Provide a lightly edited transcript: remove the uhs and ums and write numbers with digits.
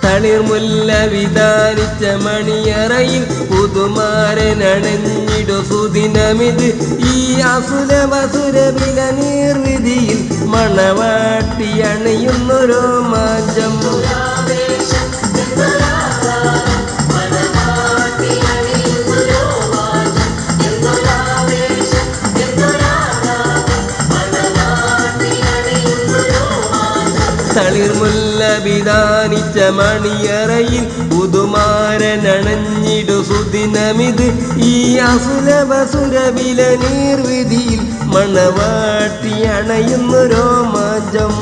തളിർമുല്ല വിധാനിച്ച മണിയറയിൽ പുതുമാരനണഞ്ഞിടു സുദിനമിത്. ഈ അസുരവസുരവില നീർവിധിയിൽ മണവാട്ടി അണയുന്നൊരോ മാഞ്ചം. തളിർമുല്ല വിധാനിച്ച മണിയറയിൽ പുതുമാരനണഞ്ഞിടു സുദിനമിത്. ഈ അസുരവസുരവില നീർവിധിയിൽ മണവാട്ടി അണയുന്നൊരോ മാഞ്ചം.